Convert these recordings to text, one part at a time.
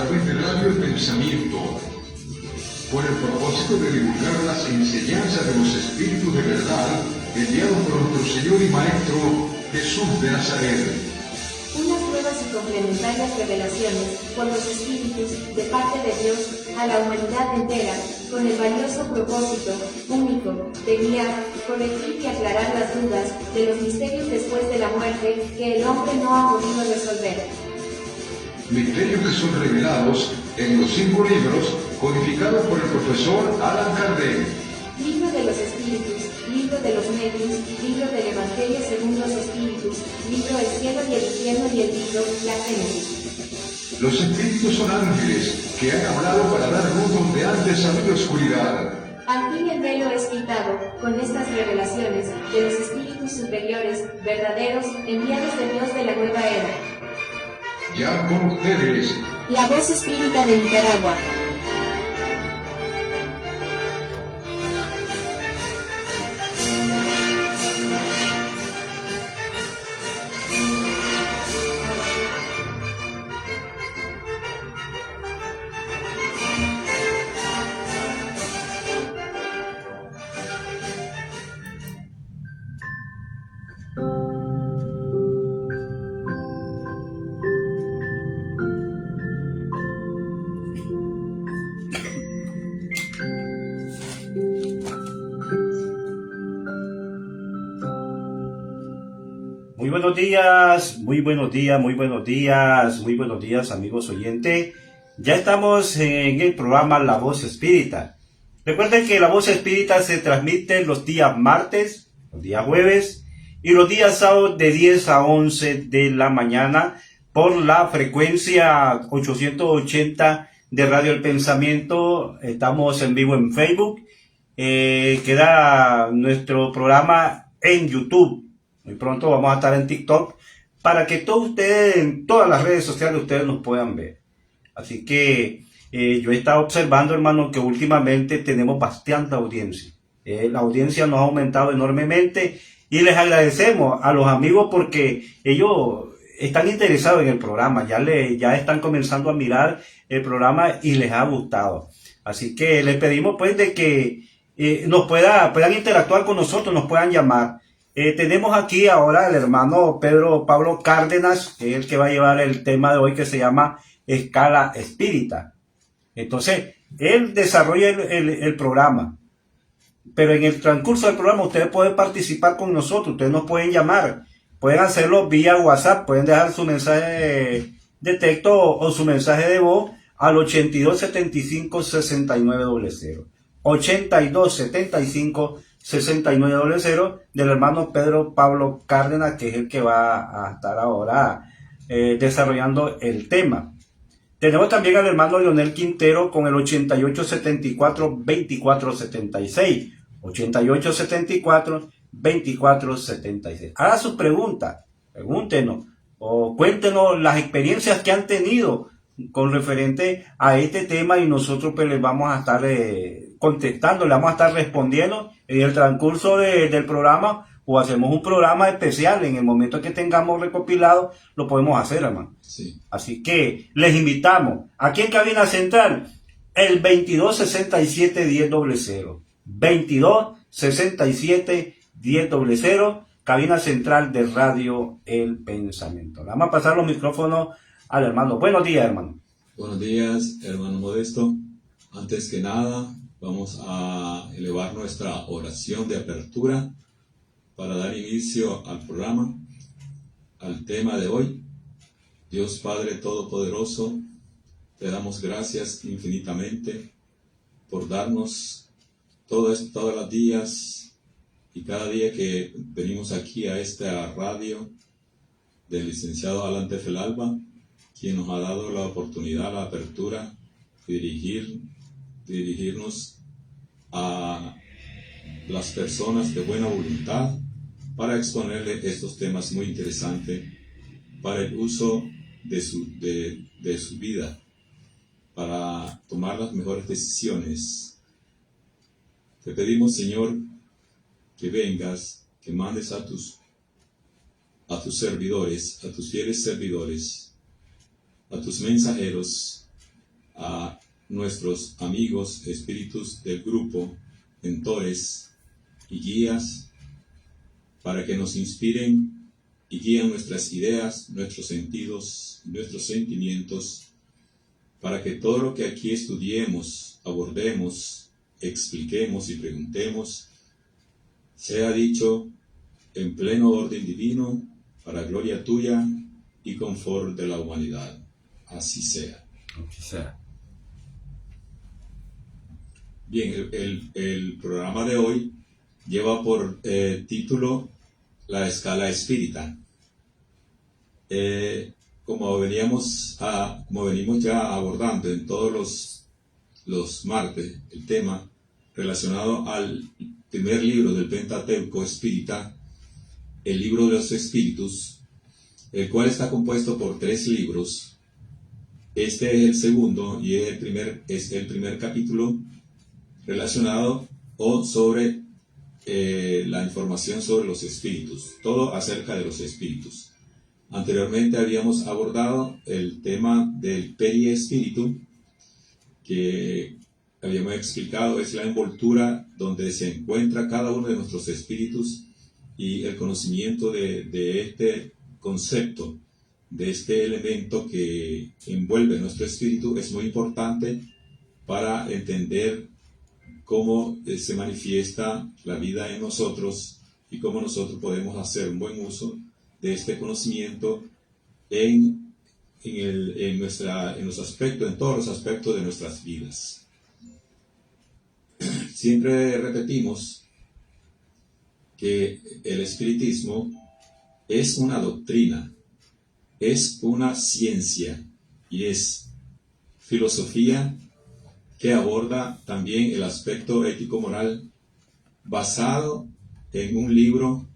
través de Radio El Pensamiento, con el propósito de divulgar las enseñanzas de los espíritus de verdad enviados por nuestro Señor y Maestro Jesús de Nazaret. Unas nuevas y complementarias revelaciones por los espíritus de parte de Dios a la humanidad entera, con el valioso propósito único de guiar, corregir y aclarar las dudas de los misterios después de la muerte que el hombre no ha podido resolver. Misterios que son revelados en los 5 libros codificados por el profesor Allan Kardec. Libro de los espíritus, libro de los medios, libro del Evangelio según los espíritus, libro El cielo y el infierno y el libro La Génesis. Los espíritus son ángeles que han hablado para dar luz donde antes había oscuridad. Al fin el velo es quitado, con estas revelaciones, de los espíritus superiores, verdaderos, enviados de Dios de la nueva era. Ya con ustedes, La voz espírita de Nicaragua. Muy buenos días, muy buenos días, muy buenos días, muy buenos días, amigos oyentes. Ya estamos en el programa La Voz Espírita. Recuerden que La Voz Espírita se transmite los días martes, los días jueves y los días sábados de 10 a 11 de la mañana por la frecuencia 880 de Radio El Pensamiento. Estamos en vivo en Facebook. Queda nuestro programa en YouTube. Muy pronto vamos a estar en TikTok para que todos ustedes, en todas las redes sociales, ustedes nos puedan ver. Así que yo he estado observando, hermano, que últimamente tenemos bastante audiencia. La audiencia nos ha aumentado enormemente y les agradecemos a los amigos porque ellos están interesados en el programa. Ya están comenzando a mirar el programa y les ha gustado. Así que les pedimos pues de que puedan interactuar con nosotros, nos puedan llamar. Tenemos aquí ahora el hermano Pedro Pablo Cárdenas, que es el que va a llevar el tema de hoy que se llama Escala Espírita. Entonces, él desarrolla el programa, pero en el transcurso del programa ustedes pueden participar con nosotros, ustedes nos pueden llamar, pueden hacerlo vía WhatsApp, pueden dejar su mensaje de texto o su mensaje de voz al 8275-6900. 8275-6900 del hermano Pedro Pablo Cárdenas, que es el que va a estar ahora desarrollando el tema. Tenemos también al hermano Leonel Quintero con el 8874-2476. 8874-2476. Haga sus preguntas, pregúntenos o cuéntenos las experiencias que han tenido con referente a este tema y nosotros pues les vamos a estar contestando, le vamos a estar respondiendo en el transcurso del programa, o hacemos un programa especial en el momento que tengamos recopilado, lo podemos hacer, hermano. Sí. Así que les invitamos aquí en Cabina Central, el 2267-1000, 2267-1000, Cabina Central de Radio El Pensamiento. Le vamos a pasar los micrófonos al hermano. Buenos días, hermano. Buenos días, hermano Modesto. Antes que nada, vamos a elevar nuestra oración de apertura para dar inicio al programa, al tema de hoy. Dios Padre Todopoderoso, te damos gracias infinitamente por darnos todos los días y cada día que venimos aquí a esta radio del licenciado Alan Tefelalba, quien nos ha dado la oportunidad, la apertura de dirigirnos a las personas de buena voluntad para exponerle estos temas muy interesantes para el uso de su vida, para tomar las mejores decisiones. Te pedimos, Señor, que vengas, que mandes a tus servidores, a tus fieles servidores, a tus mensajeros, a nuestros amigos espíritus del grupo, mentores y guías, para que nos inspiren y guíen nuestras ideas, nuestros sentidos, nuestros sentimientos, para que todo lo que aquí estudiemos, abordemos, expliquemos y preguntemos, sea dicho en pleno orden divino, para gloria tuya y confort de la humanidad. Así sea. Así sea. Bien, el programa de hoy lleva por título La escala espírita. Como venimos ya abordando en todos los martes, el tema relacionado al primer libro del Pentateuco espírita, el libro de los espíritus, el cual está compuesto por 3 libros. Este es el segundo y es el primer capítulo relacionado o sobre la información sobre los espíritus, todo acerca de los espíritus. Anteriormente habíamos abordado el tema del periespíritu, que habíamos explicado es la envoltura donde se encuentra cada uno de nuestros espíritus, y el conocimiento de este concepto, de este elemento que envuelve nuestro espíritu, es muy importante para entender cómo se manifiesta la vida en nosotros y cómo nosotros podemos hacer un buen uso de este conocimiento en todos los aspectos de nuestras vidas. Siempre repetimos que el espiritismo es una doctrina, es una ciencia y es filosofía que aborda también el aspecto ético-moral basado en un libro,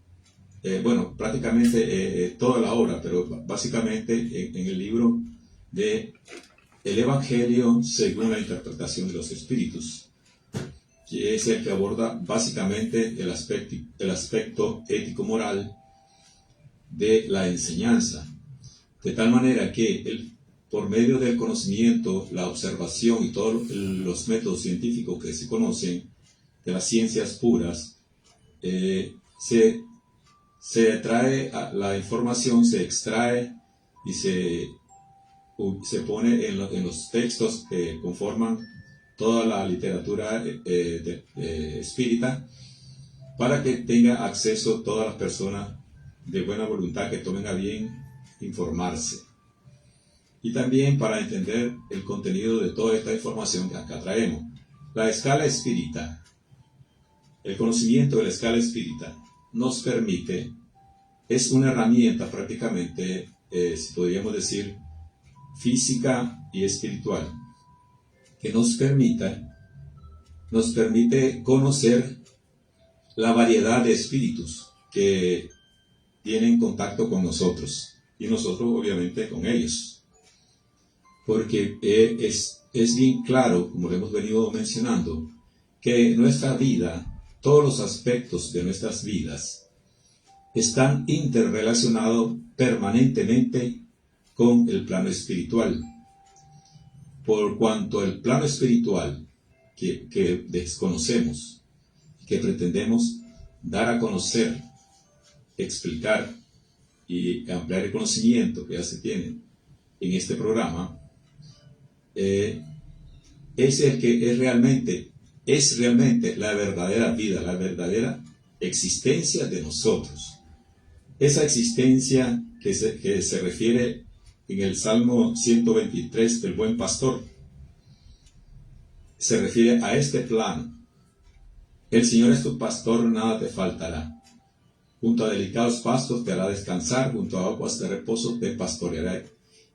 prácticamente toda la obra, pero básicamente en el libro de El Evangelio según la interpretación de los espíritus, que es el que aborda básicamente el aspecto ético-moral de la enseñanza, de tal manera que por medio del conocimiento, la observación y todos los métodos científicos que se conocen, de las ciencias puras, se trae la información, se extrae y se pone en los textos que conforman toda la literatura espírita, para que tenga acceso todas las personas de buena voluntad que tomen a bien informarse. Y también para entender el contenido de toda esta información que acá traemos. La escala espírita, el conocimiento de la escala espírita nos permite, es una herramienta prácticamente, si podríamos decir, física y espiritual, que nos permite conocer la variedad de espíritus que tienen contacto con nosotros, y nosotros obviamente con ellos. Porque es bien claro, como lo hemos venido mencionando, que nuestra vida, todos los aspectos de nuestras vidas, están interrelacionados permanentemente con el plano espiritual. Por cuanto el plano espiritual que desconocemos, que pretendemos dar a conocer, explicar y ampliar el conocimiento que ya se tiene en este programa, es el que es realmente la verdadera vida, la verdadera existencia de nosotros. Esa existencia que se refiere en el Salmo 123 del Buen Pastor, se refiere a este plano. El Señor es tu pastor, nada te faltará. Junto a delicados pastos te hará descansar, junto a aguas de reposo te pastoreará.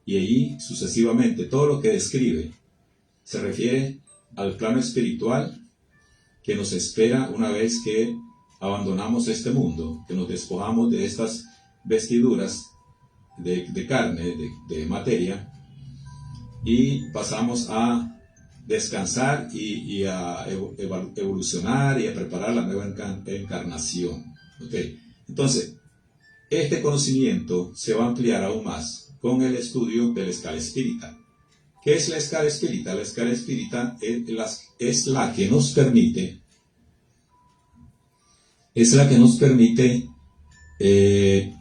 Y allí sucesivamente todo lo que describe se refiere al plano espiritual que nos espera una vez que abandonamos este mundo, que nos despojamos de estas vestiduras de carne, de materia, y pasamos a descansar y a evolucionar y a preparar la nueva encarnación. ¿Okay? Entonces, este conocimiento se va a ampliar aún más con el estudio de la escala espírita. ¿Qué es la escala espírita? La escala espírita es la que nos permite,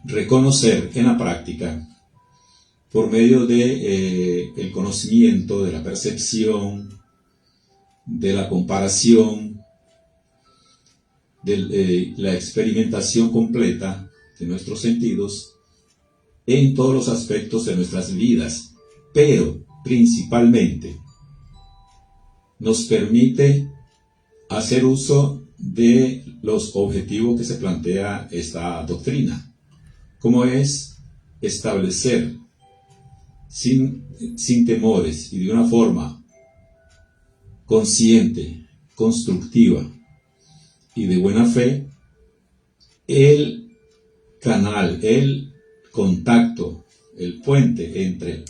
reconocer en la práctica, por medio de el conocimiento, de la percepción, de la comparación, de la experimentación completa de nuestros sentidos en todos los aspectos de nuestras vidas, pero principalmente nos permite hacer uso de los objetivos que se plantea esta doctrina, como es establecer sin temores y de una forma consciente, constructiva y de buena fe el canal, el contacto, el puente entre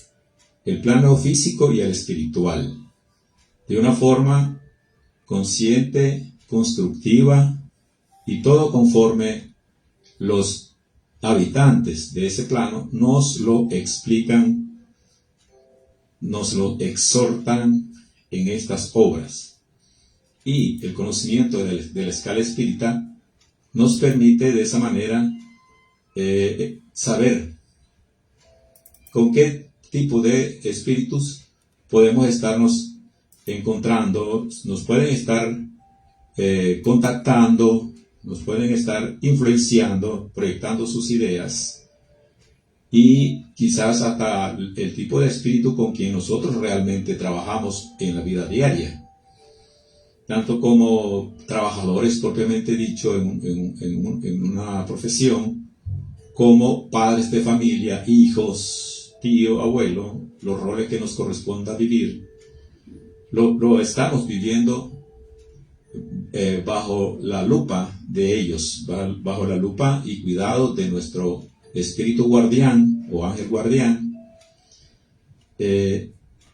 el plano físico y el espiritual, de una forma consciente, constructiva y todo conforme los habitantes de ese plano nos lo explican, nos lo exhortan en estas obras. Y el conocimiento de la escala espírita nos permite de esa manera saber con qué tipo de espíritus podemos estarnos encontrando, nos pueden estar contactando, nos pueden estar influenciando, proyectando sus ideas, y quizás hasta el tipo de espíritu con quien nosotros realmente trabajamos en la vida diaria, tanto como trabajadores propiamente dicho en una profesión, como padres de familia, hijos, tío, abuelo, los roles que nos corresponda vivir, lo estamos viviendo bajo la lupa de ellos, bajo la lupa y cuidado de nuestro espíritu guardián o ángel guardián,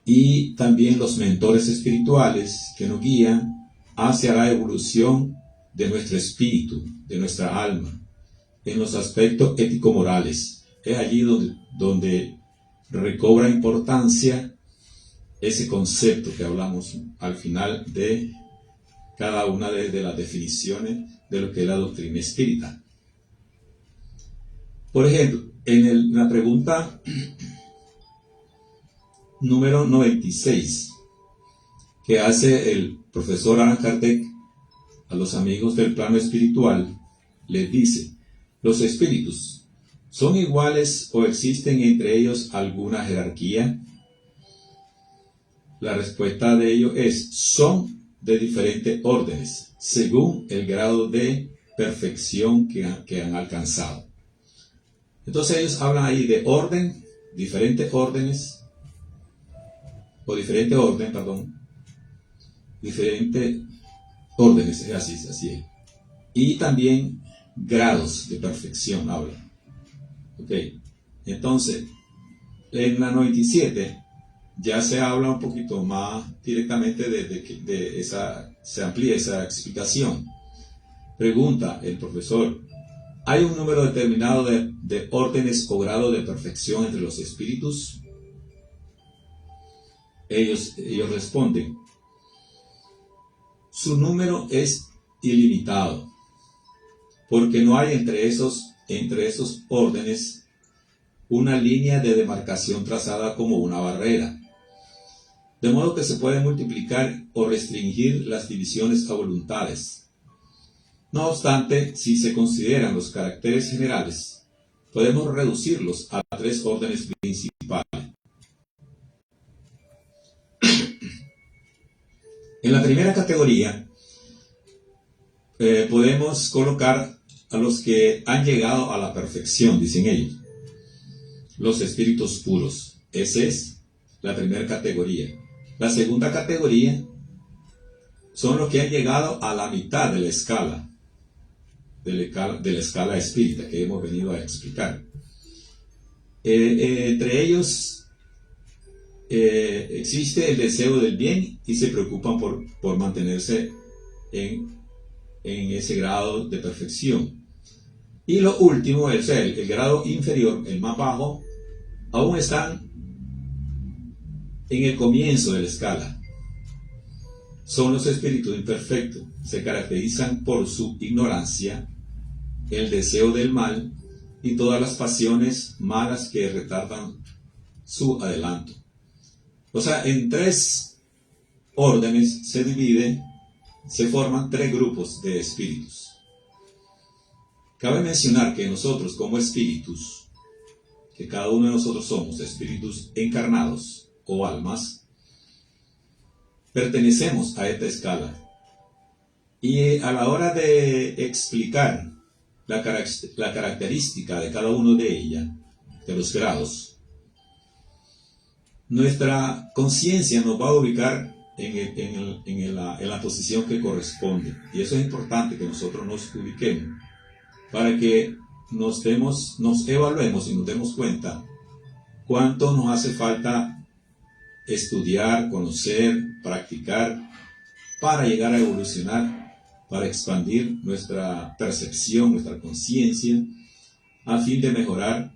y también los mentores espirituales que nos guían hacia la evolución de nuestro espíritu, de nuestra alma, en los aspectos ético-morales. Es allí donde recobra importancia ese concepto que hablamos al final de cada una de las definiciones de lo que es la doctrina espírita. Por ejemplo, en la pregunta número 96 que hace el profesor Allan Kardec a los amigos del plano espiritual, les dice: ¿los espíritus son iguales o existen entre ellos alguna jerarquía? La respuesta de ello es: son de diferentes órdenes, según el grado de perfección que han alcanzado. Entonces ellos hablan ahí de orden, diferentes órdenes, o diferente orden, perdón, diferentes órdenes, así es. Y también grados de perfección hablan. Ok, entonces, en la 97 ya se habla un poquito más directamente de esa, se amplía esa explicación. Pregunta el profesor: ¿hay un número determinado de órdenes o grado de perfección entre los espíritus? Ellos responden: su número es ilimitado, porque no hay entre esos órdenes una línea de demarcación trazada como una barrera, de modo que se puede multiplicar o restringir las divisiones a voluntades. No obstante, si se consideran los caracteres generales, podemos reducirlos a 3 órdenes principales. En la primera categoría podemos colocar a los que han llegado a la perfección, dicen ellos, los espíritus puros. Esa es la primera categoría. La segunda categoría son los que han llegado a la mitad de la escala, de la escala espírita que hemos venido a explicar. Entre ellos existe el deseo del bien y se preocupan por mantenerse en ese grado de perfección. Y lo último, el grado inferior, el más bajo, aún están en el comienzo de la escala. Son los espíritus imperfectos, se caracterizan por su ignorancia, el deseo del mal y todas las pasiones malas que retardan su adelanto. O sea, en 3 órdenes se forman 3 grupos de espíritus. Cabe mencionar que nosotros como espíritus, que cada uno de nosotros somos espíritus encarnados o almas, pertenecemos a esta escala. Y a la hora de explicar la característica de cada uno de ellas, de los grados, nuestra conciencia nos va a ubicar en la posición que corresponde. Y eso es importante que nosotros nos ubiquemos para que nos evaluemos y nos demos cuenta cuánto nos hace falta estudiar, conocer, practicar para llegar a evolucionar, para expandir nuestra percepción, nuestra conciencia, a fin de mejorar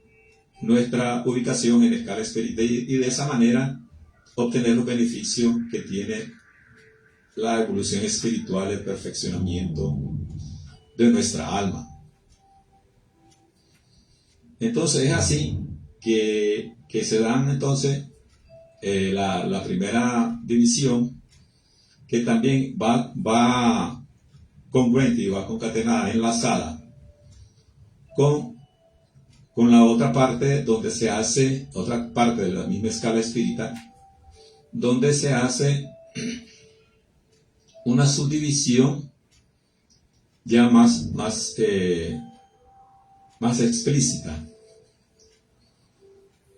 nuestra ubicación en la escala espiritual y de esa manera obtener los beneficios que tiene la evolución espiritual, el perfeccionamiento de nuestra alma. Entonces es así que se dan entonces la primera división, que también va congruente y va concatenada, enlazada con la otra parte donde se hace, otra parte de la misma escala espírita, donde se hace una subdivisión ya más explícita.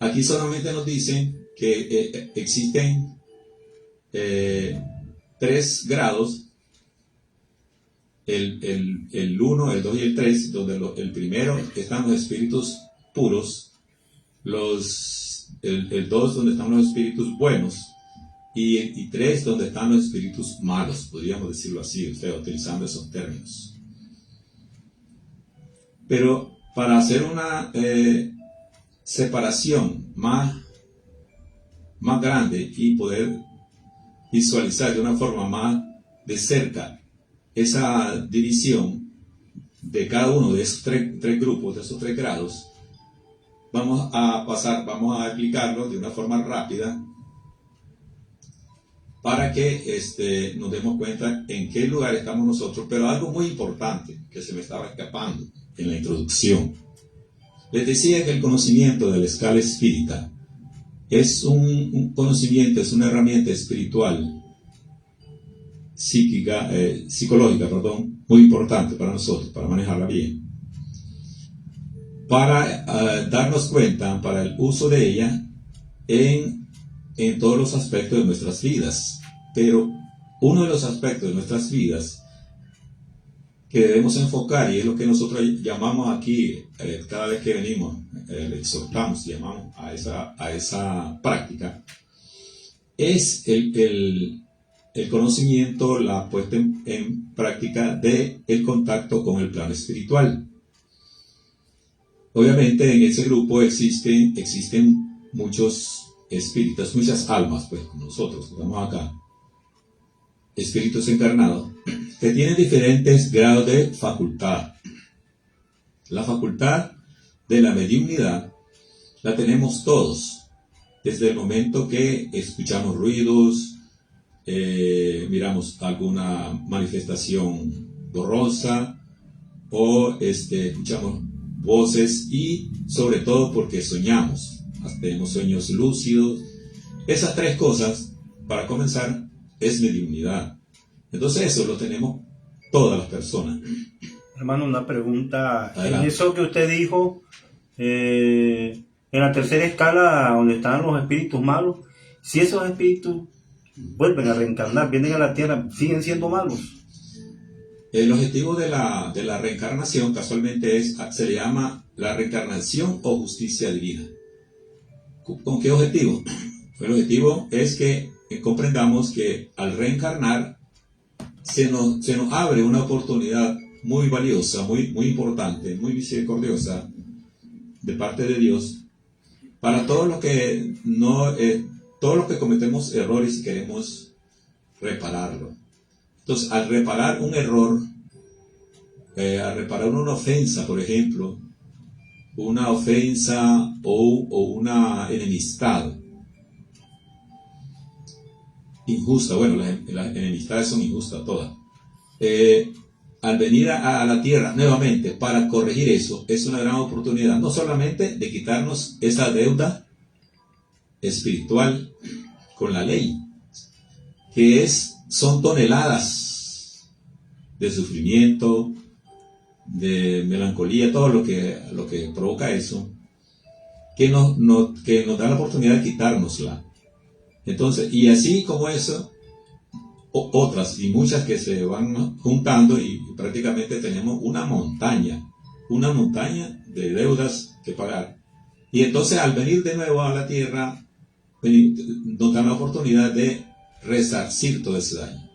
Aquí solamente nos dicen que existen 3 grados, el 1, el 2 y el 3, donde el primero están los espíritus puros, el 2 donde están los espíritus buenos, y 3 donde están los espíritus malos, podríamos decirlo así, utilizando esos términos. Pero para hacer una separación más grande y poder visualizar de una forma más de cerca esa división de cada uno de esos tres grupos, de esos 3 grados, vamos a explicarlo de una forma rápida para que nos demos cuenta en qué lugar estamos nosotros. Pero algo muy importante que se me estaba escapando en la introducción. Les decía que el conocimiento de la escala espírita es un conocimiento, es una herramienta espiritual, psicológica, muy importante para nosotros, para manejarla bien, para darnos cuenta, para el uso de ella en todos los aspectos de nuestras vidas. Pero uno de los aspectos de nuestras vidas que debemos enfocar, y es lo que nosotros llamamos aquí, cada vez que venimos, le exhortamos, llamamos a esa práctica, es el conocimiento, la puesta en práctica del contacto con el plano espiritual. Obviamente en ese grupo existen muchos espíritus, muchas almas, pues como nosotros que estamos acá, espíritus encarnados, que tienen diferentes grados de facultad. La facultad de la mediunidad la tenemos todos, desde el momento que escuchamos ruidos, miramos alguna manifestación borrosa, o escuchamos voces, y sobre todo porque soñamos, tenemos sueños lúcidos. Esas 3 cosas, para comenzar, es mediunidad. Entonces eso lo tenemos todas las personas. Hermano, una pregunta. Adelante. En eso que usted dijo, en la tercera escala donde están los espíritus malos, si esos espíritus vuelven a reencarnar, vienen a la tierra, ¿siguen siendo malos? El objetivo de la reencarnación casualmente se le llama la reencarnación o justicia divina. ¿Con qué objetivo? El objetivo es que comprendamos que al reencarnar se nos abre una oportunidad muy valiosa, muy importante, muy misericordiosa de parte de Dios para todos los que no todos los que cometemos errores y queremos repararlo. Entonces, al reparar un error, al reparar una ofensa, por ejemplo, una ofensa o una enemistad injusta, bueno, las enemistades son injustas todas. Al venir a la tierra nuevamente para corregir eso, es una gran oportunidad, no solamente de quitarnos esa deuda espiritual con la ley, que son toneladas de sufrimiento, de melancolía, todo lo que provoca eso, que nos da la oportunidad de quitárnosla. Entonces, y así como eso, otras y muchas que se van juntando, y prácticamente tenemos una montaña de deudas que pagar. Y entonces, al venir de nuevo a la tierra, nos dan la oportunidad de resarcir todo ese daño,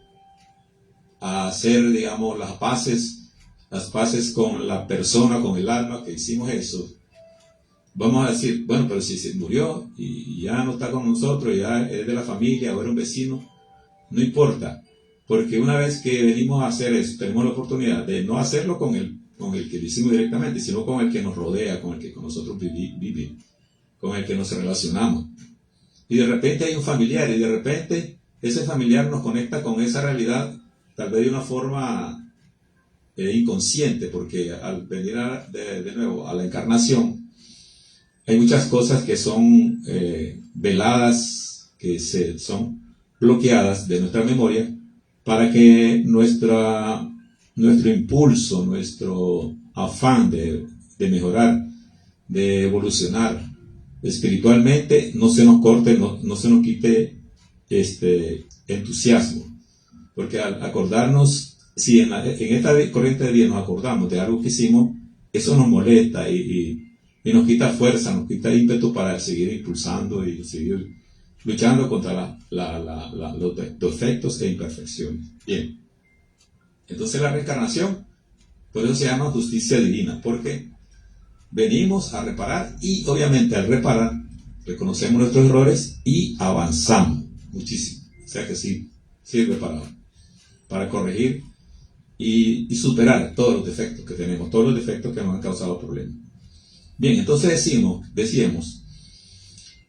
a hacer, digamos, las paces con la persona, con el alma que hicimos eso. Vamos a decir, bueno, pero si se murió y ya no está con nosotros, ya es de la familia o era un vecino, no importa, porque una vez que venimos a hacer eso, tenemos la oportunidad de no hacerlo con el que lo hicimos directamente, sino con el que nos rodea, con el que con nosotros vivimos, con el que nos relacionamos. Y de repente hay un familiar, y de repente ese familiar nos conecta con esa realidad, tal vez de una forma inconsciente, porque al venir de nuevo a la encarnación, hay muchas cosas que son veladas, que son bloqueadas de nuestra memoria, para que nuestro impulso, nuestro afán de mejorar, de evolucionar espiritualmente, no se nos corte, no se nos quite entusiasmo. Porque al acordarnos, si en esta corriente de vida nos acordamos de algo que hicimos, eso nos molesta y nos quita fuerza, nos quita ímpetu para seguir impulsando y seguir luchando contra los defectos e imperfecciones. Bien, entonces la reencarnación, por eso se llama justicia divina, porque venimos a reparar, y obviamente al reparar reconocemos nuestros errores y avanzamos muchísimo. O sea que sí reparamos para corregir y superar todos los defectos que tenemos, todos los defectos que nos han causado problemas. Bien, entonces decíamos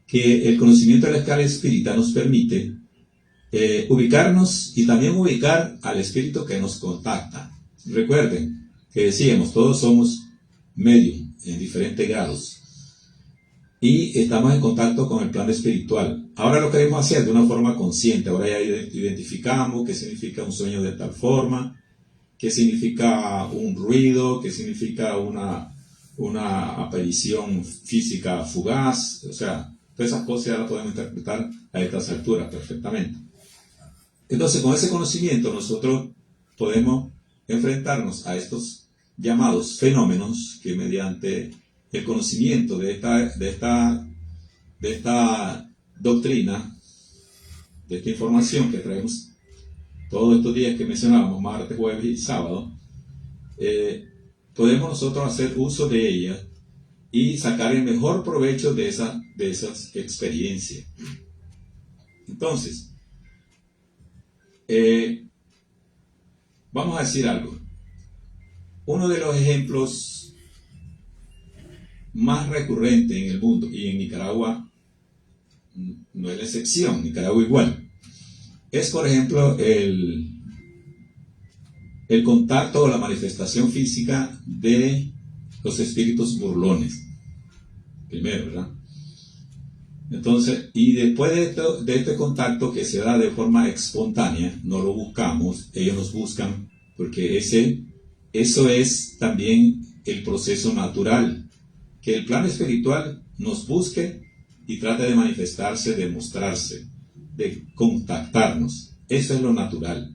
que el conocimiento de la escala espírita nos permite ubicarnos y también ubicar al espíritu que nos contacta. Recuerden que decíamos, todos somos medium en diferentes grados y estamos en contacto con el plano espiritual. Ahora lo queremos hacer de una forma consciente. Ahora ya identificamos qué significa un sueño de tal forma, qué significa un ruido, qué significa una aparición física fugaz. O sea, todas esas cosas ya las podemos interpretar a estas alturas perfectamente. Entonces, con ese conocimiento nosotros podemos enfrentarnos a estos llamados fenómenos que, mediante el conocimiento de esta doctrina, de esta información que traemos todos estos días que mencionábamos, martes, jueves y sábado, podemos nosotros hacer uso de ella y sacar el mejor provecho de esas experiencias. Entonces, vamos a decir algo. Uno de los ejemplos más recurrentes en el mundo, y en Nicaragua no es la excepción, Nicaragua igual, es por ejemplo el contacto o la manifestación física de los espíritus burlones. Primero, ¿verdad? Entonces, y después de este contacto que se da de forma espontánea, no lo buscamos, ellos nos buscan, porque eso es también el proceso natural, que el plano espiritual nos busque y trate de manifestarse, de mostrarse, de contactarnos. Eso es lo natural.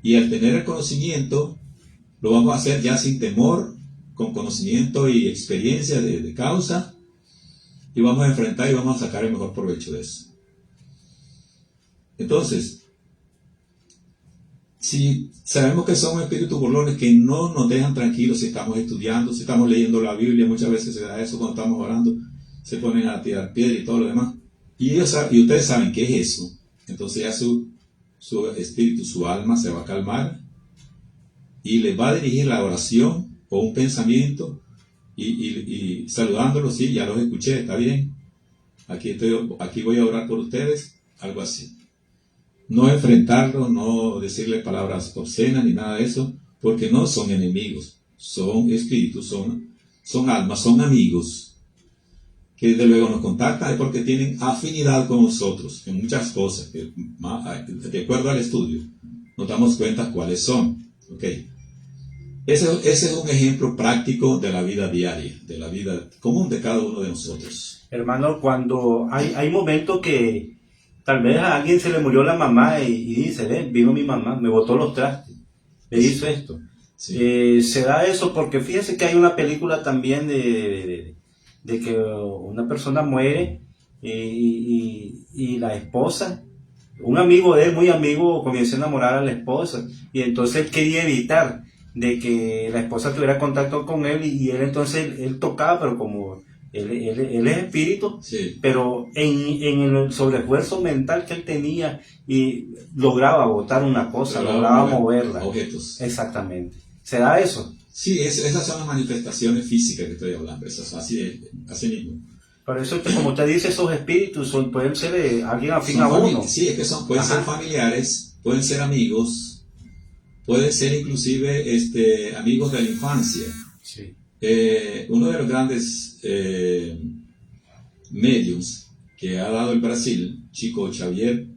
Y al tener el conocimiento, lo vamos a hacer ya sin temor, con conocimiento y experiencia de causa, y vamos a enfrentar y vamos a sacar el mejor provecho de eso. Entonces, si sabemos que son espíritus burlones que no nos dejan tranquilos si estamos estudiando, si estamos leyendo la Biblia, muchas veces se da eso cuando estamos orando, se ponen a tirar piedra y todo lo demás, Y ustedes saben qué es eso. Entonces ya su espíritu, su alma se va a calmar y les va a dirigir la oración o un pensamiento y saludándolos, sí, ya los escuché, está bien. Aquí voy a orar por ustedes, algo así. No enfrentarlos, no decirle palabras obscenas ni nada de eso, porque no son enemigos, son espíritus, son almas, son amigos, que desde luego nos contactan porque tienen afinidad con nosotros en muchas cosas, que de acuerdo al estudio nos damos cuenta cuáles son. ¿Okay? Ese es un ejemplo práctico de la vida diaria, de la vida común de cada uno de nosotros. Hermano, cuando hay momentos que tal vez a alguien se le murió la mamá y dice, vino mi mamá, me botó los trastes, me hizo esto. Sí. Se da eso porque fíjese que hay una película también de que una persona muere y la esposa, un amigo de él, muy amigo, comienza a enamorar a la esposa y entonces él quería evitar de que la esposa tuviera contacto con él y él entonces él tocaba, pero como él es espíritu, sí, pero en el sobreesfuerzo mental que él tenía y lograba botar una cosa, lograba moverla. Objetos. Exactamente. ¿Se da eso? Sí, esas son las manifestaciones físicas que estoy hablando, esas, así mismo. Por eso, como usted dice, esos espíritus pueden ser alguien afín a uno. Sí, es que pueden ser familiares, pueden ser amigos, pueden ser inclusive amigos de la infancia. Sí. Uno de los grandes mediums que ha dado el Brasil, Chico Xavier,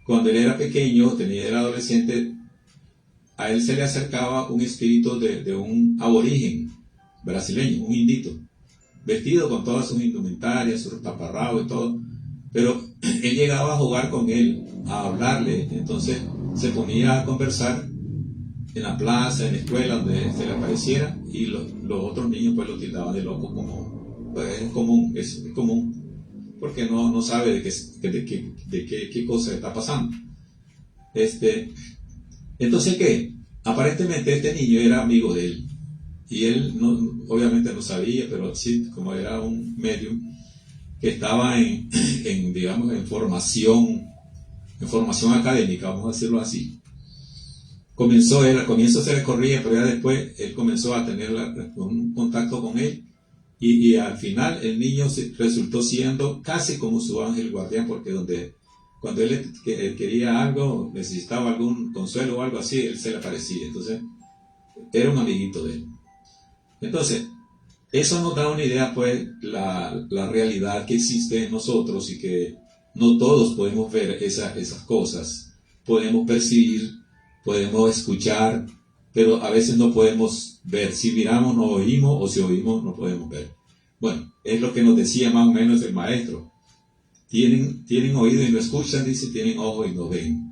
cuando él era pequeño, era adolescente, a él se le acercaba un espíritu de un aborigen brasileño, un indito, vestido con todas sus indumentarias, su taparrabo y todo, pero él llegaba a jugar con él, a hablarle, entonces se ponía a conversar en la plaza, en la escuela, donde se le apareciera, y los otros niños pues lo tildaban de loco, como pues, es común, porque no sabe de qué cosa está pasando. Entonces, ¿qué? Aparentemente este niño era amigo de él, y él obviamente no sabía, pero sí, como era un medium que estaba digamos, en formación académica, vamos a decirlo así. Al comienzo se le corría, pero ya después él comenzó a tener un contacto con él, y al final el niño resultó siendo casi como su ángel guardián, porque cuando él quería algo, necesitaba algún consuelo o algo así, él se le aparecía. Entonces, era un amiguito de él. Entonces, eso nos da una idea, pues, la realidad que existe en nosotros y que no todos podemos ver esas cosas. Podemos percibir, podemos escuchar, pero a veces no podemos ver. Si miramos no oímos, o si oímos no podemos ver. Bueno, es lo que nos decía más o menos el maestro. Tienen oído y no escuchan, dice, tienen ojo y no ven.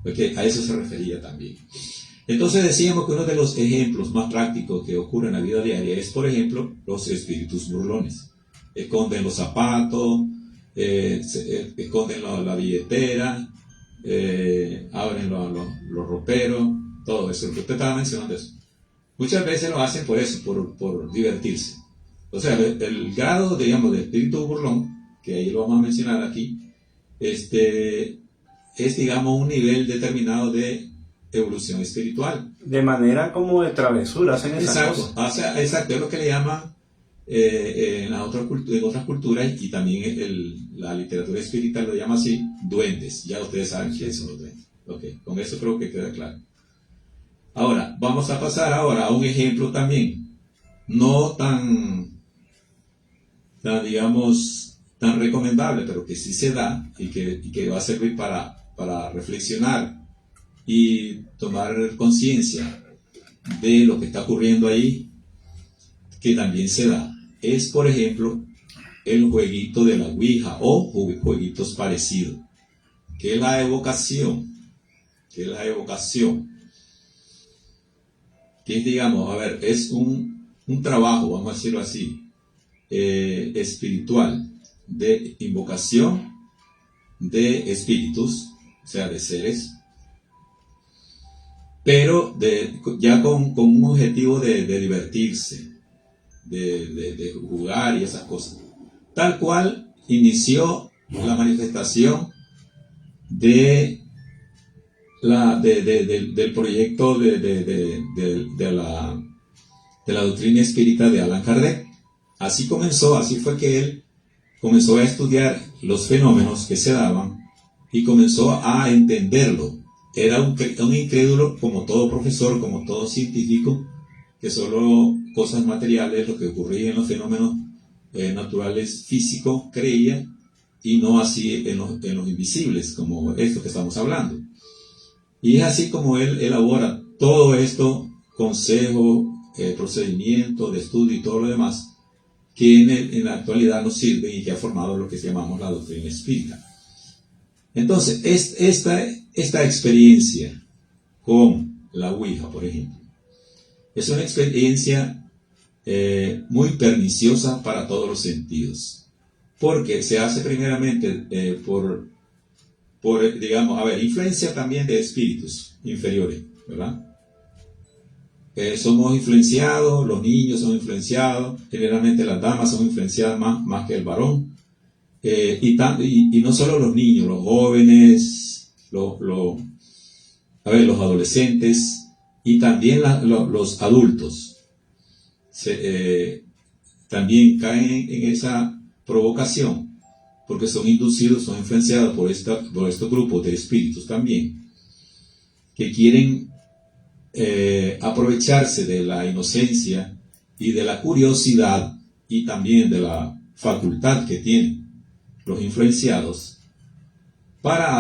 Porque a eso se refería también. Entonces decíamos que uno de los ejemplos más prácticos que ocurre en la vida diaria es, por ejemplo, los espíritus burlones. Esconden los zapatos, esconden la billetera, abren los roperos, todo eso, lo que usted estaba mencionando eso. Muchas veces lo hacen por eso, por divertirse. O sea, el grado, digamos, de espíritu burlón, que ahí lo vamos a mencionar aquí, es, digamos, un nivel determinado de evolución espiritual. De manera como de travesura hacen esas cosas. Exacto, es lo que le llaman en otras culturas, y también la literatura espiritual lo llama así, duendes. Ya ustedes saben quiénes son los duendes. Okay, con eso creo que queda claro. Ahora, vamos a pasar a un ejemplo también, no tan digamos, tan recomendable, pero que sí se da y que va a servir para reflexionar y tomar conciencia de lo que está ocurriendo ahí, que también se da. Es, por ejemplo, el jueguito de la Ouija o jueguitos parecidos, que es la evocación, que es, digamos, es un trabajo, vamos a decirlo así, espiritual, de invocación de espíritus, o sea, de seres, pero ya con un objetivo de divertirse, de jugar y esas cosas. tal cual inició la manifestación del proyecto de la doctrina espírita de Allan Kardec. Así fue que él comenzó a estudiar los fenómenos que se daban y comenzó a entenderlo. Era un incrédulo, como todo profesor, como todo científico, que solo cosas materiales, lo que ocurría en los fenómenos naturales físicos, creía, y no así en los invisibles, como esto que estamos hablando. Y es así como él elabora todo esto, consejo, procedimiento de estudio y todo lo demás, que en la actualidad nos sirve y que ha formado lo que llamamos la doctrina espírita. Entonces, esta experiencia con la Ouija, por ejemplo, es una experiencia muy perniciosa para todos los sentidos, porque se hace primeramente por digamos, influencia también de espíritus inferiores, ¿verdad? Somos influenciados, los niños son influenciados, generalmente las damas son influenciadas más que el varón, y no solo los niños, los jóvenes, los adolescentes, y también los adultos también caen en esa provocación, porque son inducidos, son influenciados por estos grupos de espíritus también, que quieren aprovecharse de la inocencia y de la curiosidad y también de la facultad que tienen los influenciados para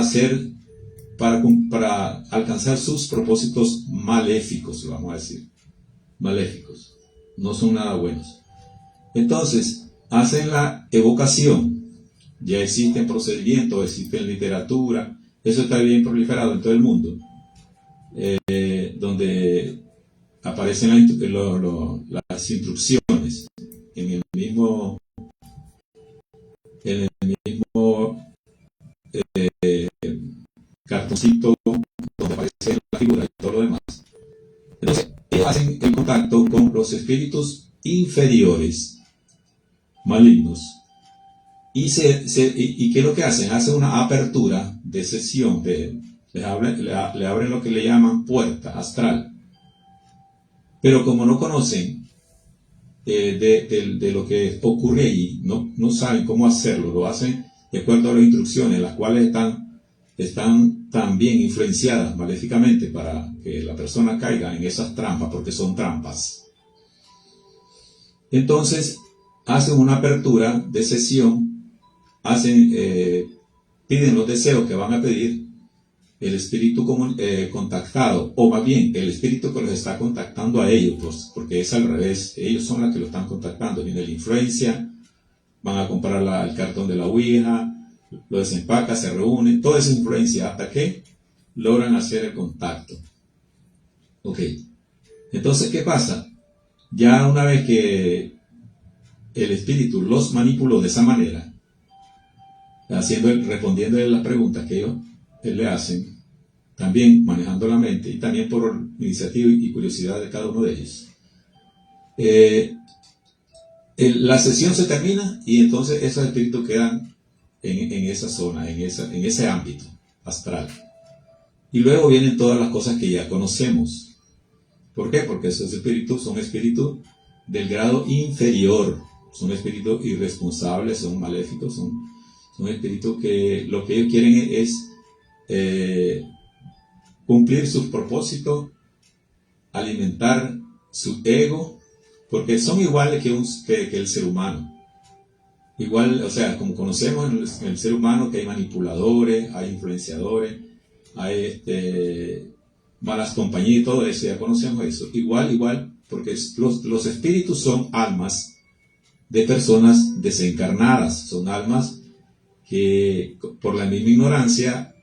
alcanzar sus propósitos maléficos, vamos a decir, maléficos, no son nada buenos. Entonces, hacen la evocación. Ya existen procedimientos, existe literatura, eso está bien proliferado en todo el mundo, donde aparecen las instrucciones en el mismo cartoncito donde aparece la figura y todo lo demás. Entonces, ellos hacen el contacto con los espíritus inferiores, malignos. ¿Y qué es lo que hacen? Hacen una apertura de sesión, le abren lo que le llaman puerta astral. Pero como no conocen de lo que ocurre allí, no saben cómo hacerlo, lo hacen de acuerdo a las instrucciones, las cuales están también influenciadas maléficamente para que la persona caiga en esas trampas, porque son trampas. Entonces, hacen una apertura de sesión, piden los deseos que van a pedir, el espíritu contactado, o más bien el espíritu que los está contactando a ellos, pues, porque es al revés, ellos son los que lo están contactando. Viene la influencia, van a comprar el cartón de la Ouija, lo desempacan, se reúnen, toda esa influencia hasta que logran hacer el contacto. Ok, entonces, ¿qué pasa? Ya una vez que el espíritu los manipuló de esa manera, respondiéndole las preguntas que ellos le hacen, también manejando la mente y también por iniciativa y curiosidad de cada uno de ellos. La sesión se termina y entonces esos espíritus quedan en esa zona, en ese ámbito astral. Y luego vienen todas las cosas que ya conocemos. ¿Por qué? Porque esos espíritus son espíritus del grado inferior, son espíritus irresponsables, son maléficos, son espíritus que lo que ellos quieren es cumplir sus propósitos, alimentar su ego, porque son iguales que el ser humano. Igual, o sea, como conocemos en el ser humano que hay manipuladores, hay influenciadores, hay malas compañías y todo eso, ya conocemos eso. Igual, porque los espíritus son almas de personas desencarnadas, son almas que por la misma ignorancia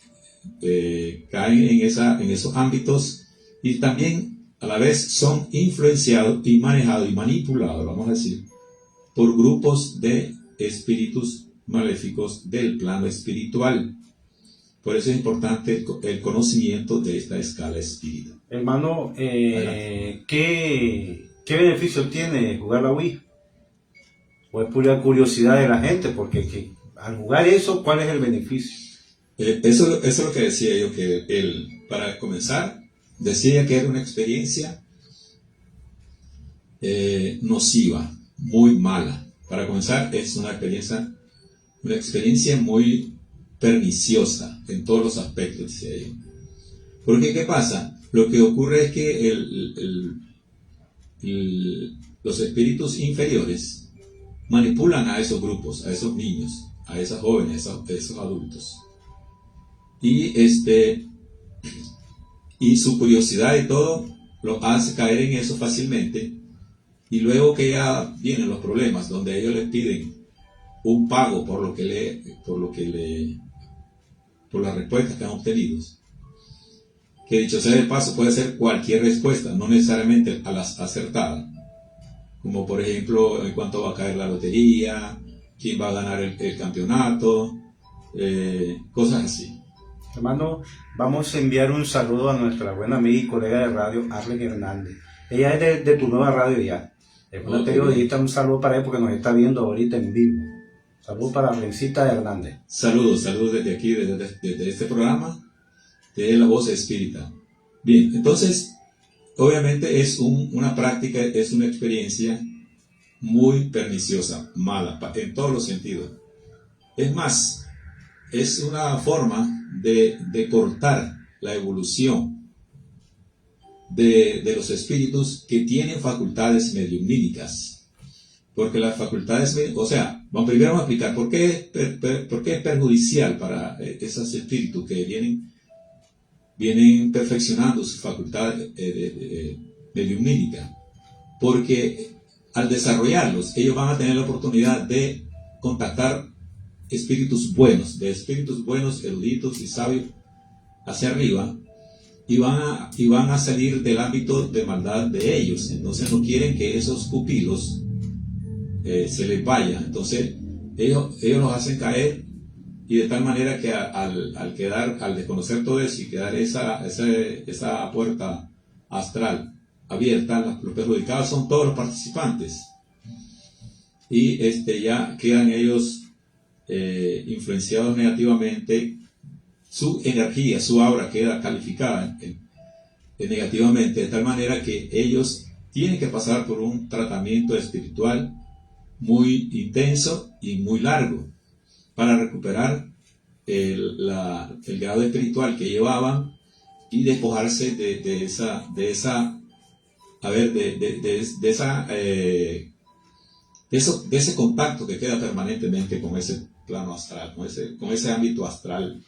caen en esos ámbitos y también a la vez son influenciados y manejados y manipulados, vamos a decir, por grupos de espíritus maléficos del plano espiritual. Por eso es importante el conocimiento de esta escala espiritual. Hermano, ¿qué beneficio tiene jugar la Ouija? o es pura curiosidad de la gente? Porque al jugar eso, ¿cuál es el beneficio? Eso es lo que decía yo, que para comenzar, decía que era una experiencia nociva, muy mala. Para comenzar, es una experiencia muy perniciosa en todos los aspectos, decía yo. Porque, ¿qué pasa? Lo que ocurre es que los espíritus inferiores manipulan a esos grupos, a esos niños, a esas jóvenes, a esos adultos. Y su curiosidad y todo los hace caer en eso fácilmente. Y luego que ya vienen los problemas, donde ellos les piden un pago por las respuestas que han obtenido, que dicho sea de paso puede ser cualquier respuesta, no necesariamente a las acertadas, como por ejemplo en cuánto va a caer la lotería, quién va a ganar el campeonato, cosas así. Hermano, vamos a enviar un saludo a nuestra buena amiga y colega de radio, Arlen Hernández. Ella es de tu nueva radio ya. Es una periodista, un saludo para ella porque nos está viendo ahorita en vivo. Saludos para Arlencita Hernández. Saludos desde aquí, desde este programa de La Voz Espírita. Bien, entonces, obviamente es una práctica, es una experiencia muy perniciosa, mala, en todos los sentidos. Es más, es una forma de cortar la evolución de los espíritus que tienen facultades mediumnímicas. Porque las facultades, o sea, primero vamos a explicar por qué es perjudicial para esos espíritus que vienen perfeccionando su facultad mediumnímica. Porque al desarrollarlos, ellos van a tener la oportunidad de contactar espíritus buenos, eruditos y sabios hacia arriba, y van a salir del ámbito de maldad de ellos. Entonces no quieren que esos pupilos se les vaya. Entonces ellos los hacen caer, y de tal manera que al desconocer todo eso y quedar esa puerta astral abierta, los perjudicados son todos los participantes, y ya quedan ellos influenciados negativamente. Su energía, su aura queda calificada negativamente, de tal manera que ellos tienen que pasar por un tratamiento espiritual muy intenso y muy largo para recuperar el grado espiritual que llevaban y despojarse de ese contacto que queda permanentemente con ese plano astral, con ese ámbito astral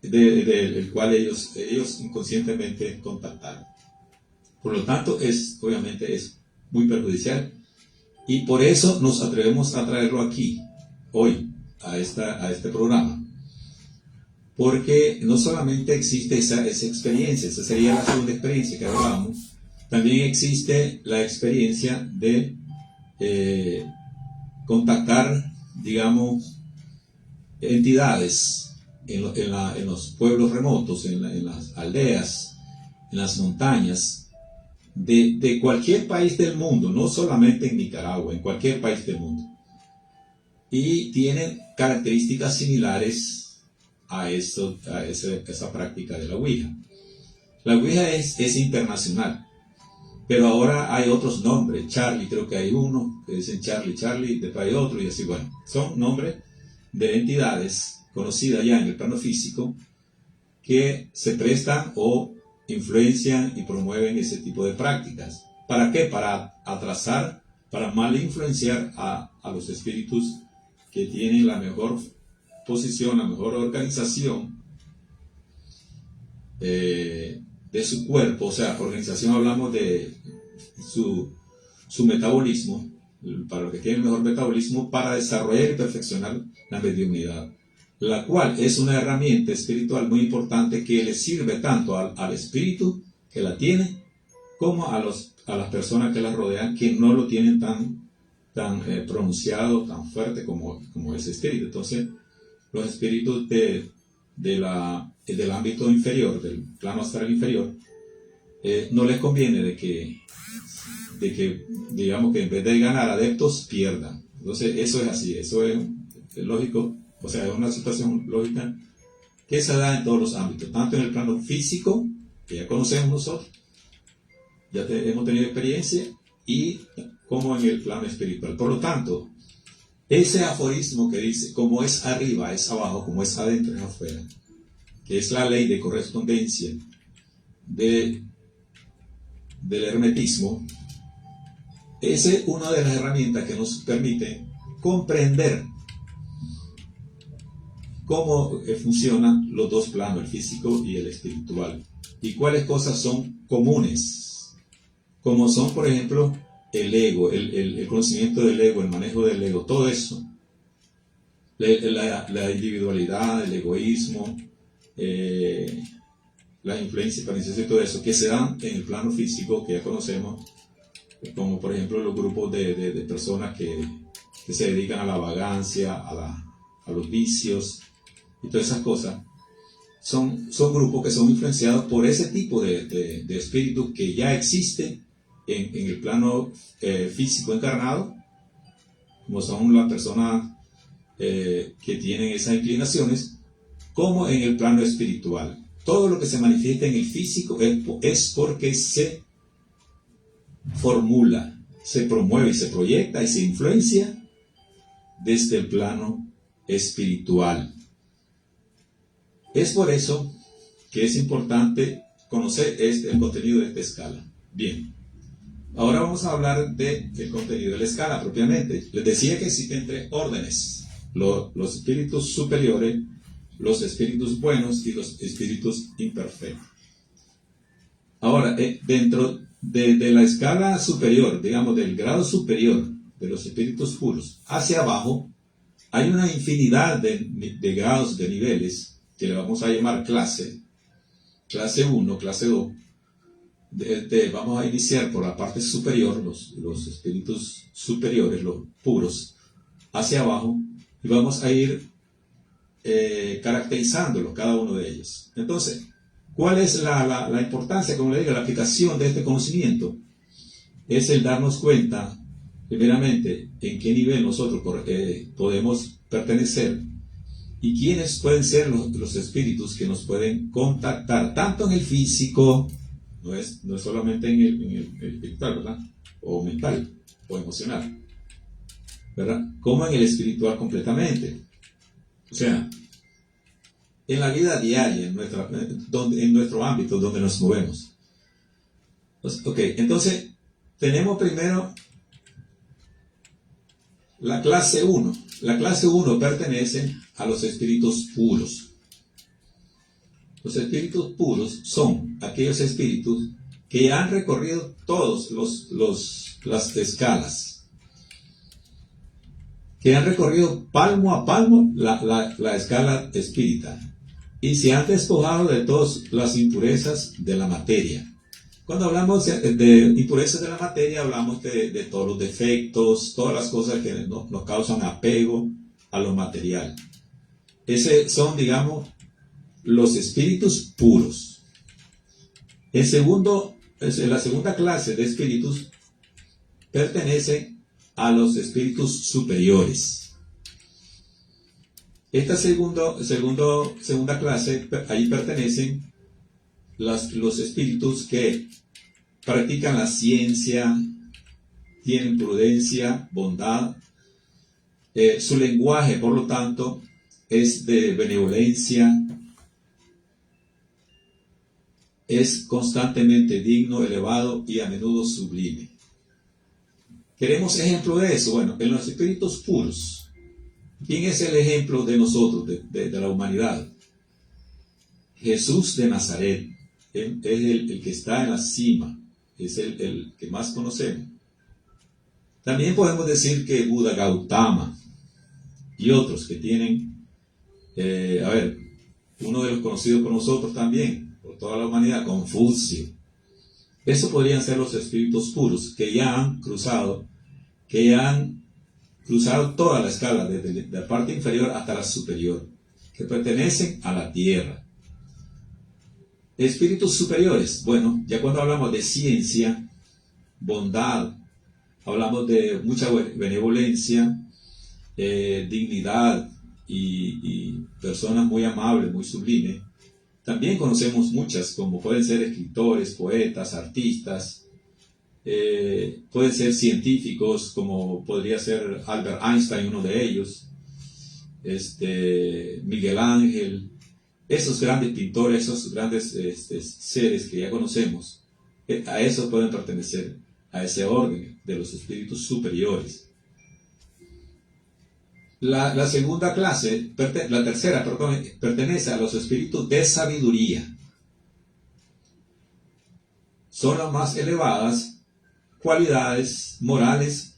del cual ellos inconscientemente contactaron. Por lo tanto, obviamente es muy perjudicial, y por eso nos atrevemos a traerlo aquí, hoy, a este programa. Porque no solamente existe esa experiencia, esa sería la segunda experiencia que hablábamos, también existe la experiencia de contactar, digamos, entidades en los pueblos remotos, en las aldeas, en las montañas, de cualquier país del mundo, no solamente en Nicaragua, en cualquier país del mundo. Y tienen características similares a esa práctica de la Ouija. La Ouija es internacional, pero ahora hay otros nombres. Charlie, creo que hay uno, que dicen Charlie, después hay otro, y así, bueno, son nombres de entidades conocidas ya en el plano físico que se prestan o influencian y promueven ese tipo de prácticas. ¿Para qué? Para atrasar, para mal influenciar a los espíritus que tienen la mejor posición, la mejor organización de su cuerpo. O sea, organización, hablamos de su metabolismo, para los que tienen mejor metabolismo, para desarrollar y perfeccionar la mediunidad, la cual es una herramienta espiritual muy importante que le sirve tanto al espíritu que la tiene, como a las personas que la rodean, que no lo tienen tan pronunciado, tan fuerte como ese espíritu. Entonces, los espíritus del ámbito inferior, del plano astral inferior, no les conviene de que digamos que en vez de ganar adeptos, pierdan. Entonces, eso es así, eso es lógico, o sea, es una situación lógica que se da en todos los ámbitos, tanto en el plano físico, que ya conocemos nosotros, hemos tenido experiencia, y como en el plano espiritual. Por lo tanto, ese aforismo que dice, como es arriba, es abajo, como es adentro, es afuera, que es la ley de correspondencia del hermetismo, esa es una de las herramientas que nos permite comprender cómo funcionan los dos planos, el físico y el espiritual, y cuáles cosas son comunes, como son, por ejemplo, el ego, el conocimiento del ego, el manejo del ego, todo eso, la individualidad, el egoísmo, la influencia y todo eso, que se dan en el plano físico, que ya conocemos, como por ejemplo los grupos de personas que se dedican a la vagancia, a los vicios y todas esas cosas. Son grupos que son influenciados por ese tipo de espíritu que ya existe en el plano físico encarnado, como son las personas que tienen esas inclinaciones, como en el plano espiritual. Todo lo que se manifiesta en el físico es porque se formula, se promueve y se proyecta y se influencia desde el plano espiritual. Es por eso que es importante conocer el contenido de esta escala. Bien, ahora vamos a hablar del contenido de la escala propiamente. Les decía que existen 3 órdenes: los espíritus superiores, los espíritus buenos y los espíritus imperfectos. Ahora, dentro de la escala superior, digamos del grado superior de los espíritus puros, hacia abajo, hay una infinidad de grados, de niveles, que le vamos a llamar clase 1, clase 2. Vamos a iniciar por la parte superior, los espíritus superiores, los puros, hacia abajo, y vamos a ir caracterizándolos, cada uno de ellos. Entonces, ¿cuál es la importancia, como le digo, la aplicación de este conocimiento? Es el darnos cuenta, primeramente, en qué nivel nosotros podemos pertenecer y quiénes pueden ser los espíritus que nos pueden contactar, tanto en el físico, no es solamente en el espiritual, ¿verdad? O mental, o emocional, ¿verdad? Como en el espiritual completamente. O sea, en la vida diaria, en nuestro ámbito donde nos movemos. Ok, entonces, tenemos primero la clase 1. La clase 1 pertenece a los espíritus puros. Los espíritus puros son aquellos espíritus que han recorrido todas las escalas, que han recorrido palmo a palmo la escala espírita y se han despojado de todas las impurezas de la materia. Cuando hablamos de impurezas de la materia, hablamos de todos los defectos, todas las cosas que nos causan apego a lo material. Esos son, digamos, los espíritus puros. La segunda clase de espíritus pertenece a los espíritus superiores. Esta segunda clase, ahí pertenecen los espíritus que practican la ciencia, tienen prudencia, bondad. Su lenguaje, por lo tanto, es de benevolencia, es constantemente digno, elevado y a menudo sublime. ¿Queremos ejemplo de eso? Bueno, en los espíritus puros, ¿quién es el ejemplo de nosotros, de la humanidad? Jesús de Nazaret. Él es el que está en la cima, es el que más conocemos. También podemos decir que Buda Gautama y otros que tienen, uno de los conocidos por nosotros también, por toda la humanidad, Confucio. Eso podrían ser los espíritus puros que ya han cruzado toda la escala, desde la parte inferior hasta la superior, que pertenecen a la tierra. Espíritus superiores, bueno, ya cuando hablamos de ciencia, bondad, hablamos de mucha benevolencia, dignidad y personas muy amables, muy sublimes. También conocemos muchas, como pueden ser escritores, poetas, artistas, pueden ser científicos, como podría ser Albert Einstein, uno de ellos, Miguel Ángel, esos grandes pintores, esos grandes seres que ya conocemos, a eso pueden pertenecer, a ese orden de los espíritus superiores. La segunda clase, la tercera, perdón, pertenece a los espíritus de sabiduría. Son las más elevadas cualidades morales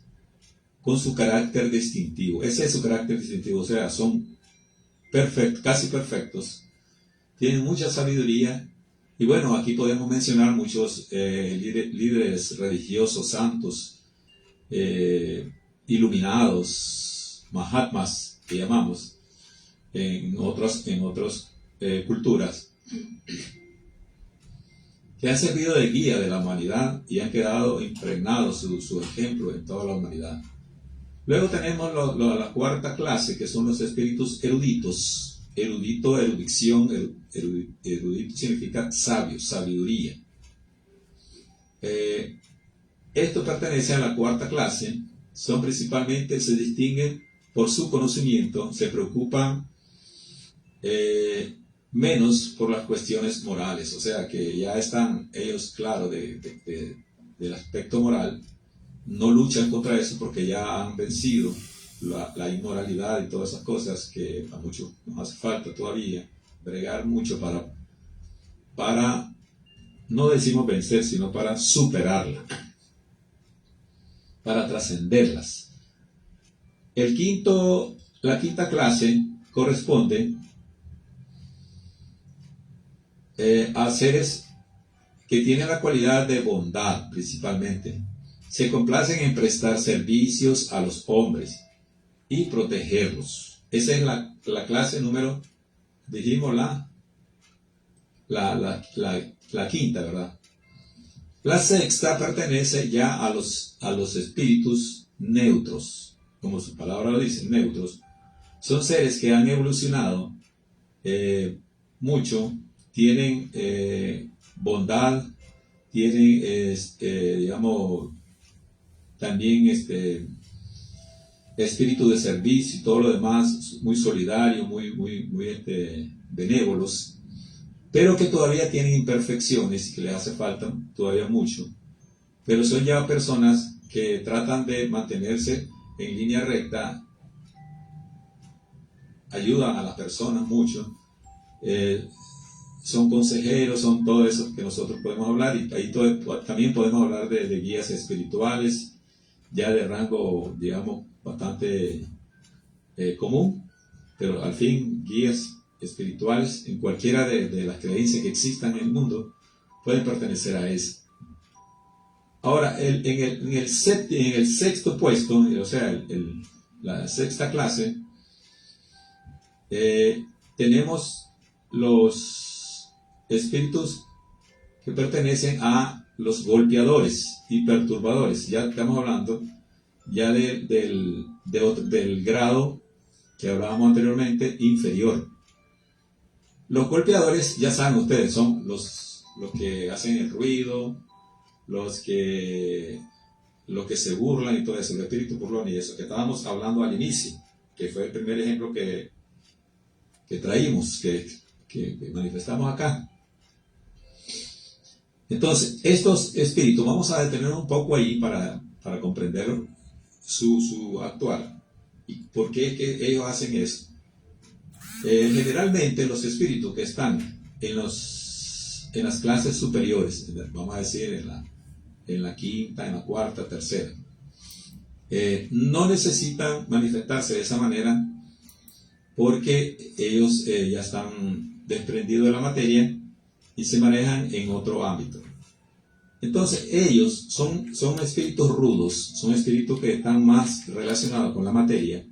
con su carácter distintivo. Ese es su carácter distintivo, o sea, son casi perfectos, tienen mucha sabiduría. Y bueno, aquí podemos mencionar muchos líderes religiosos, santos, iluminados, Mahatmas, que llamamos, en otras culturas, que han servido de guía de la humanidad y han quedado impregnados su ejemplo en toda la humanidad. Luego tenemos la cuarta clase, que son los espíritus eruditos. Erudito, erudición, erudito significa sabio, sabiduría. Esto pertenece a la cuarta clase. Son principalmente, se distinguen por su conocimiento, se preocupan menos por las cuestiones morales, o sea que ya están ellos claros del aspecto moral, no luchan contra eso porque ya han vencido la inmoralidad y todas esas cosas que a muchos nos hace falta todavía, bregar mucho para no decimos vencer, sino para superarla, para trascenderlas. La quinta clase corresponde a seres que tienen la cualidad de bondad principalmente. Se complacen en prestar servicios a los hombres y protegerlos. Esa es la clase número, dijimos la quinta, ¿verdad? La sexta pertenece ya a los espíritus neutros. Como su palabra lo dice, neutros. Son seres que han evolucionado mucho, tienen bondad, tienen, digamos, también espíritu de servicio y todo lo demás, muy solidario, muy benévolos, pero que todavía tienen imperfecciones y que les hace falta todavía mucho. Pero son ya personas que tratan de mantenerse en línea recta, ayudan a las personas mucho, son consejeros, son todo eso que nosotros podemos hablar, y ahí también podemos hablar de guías espirituales, ya de rango, digamos, bastante común, pero al fin guías espirituales en cualquiera de las creencias que existan en el mundo pueden pertenecer a eso. Ahora, en el sexto puesto, o sea, la sexta clase, tenemos los espíritus que pertenecen a los golpeadores y perturbadores. Ya estamos hablando ya del grado que hablábamos anteriormente, inferior. Los golpeadores, ya saben ustedes, son los que hacen el ruido, los que se burlan y todo eso, el espíritu burlón y eso, que estábamos hablando al inicio, que fue el primer ejemplo que traímos, que manifestamos acá. Entonces, estos espíritus, vamos a detener un poco ahí para comprender su actuar y por qué es que ellos hacen eso. Generalmente los espíritus que están en las clases superiores, vamos a decir en la quinta, en la cuarta, tercera, no necesitan manifestarse de esa manera porque ellos ya están desprendidos de la materia y se manejan en otro ámbito. Entonces ellos son espíritus rudos, son espíritus que están más relacionados con la materia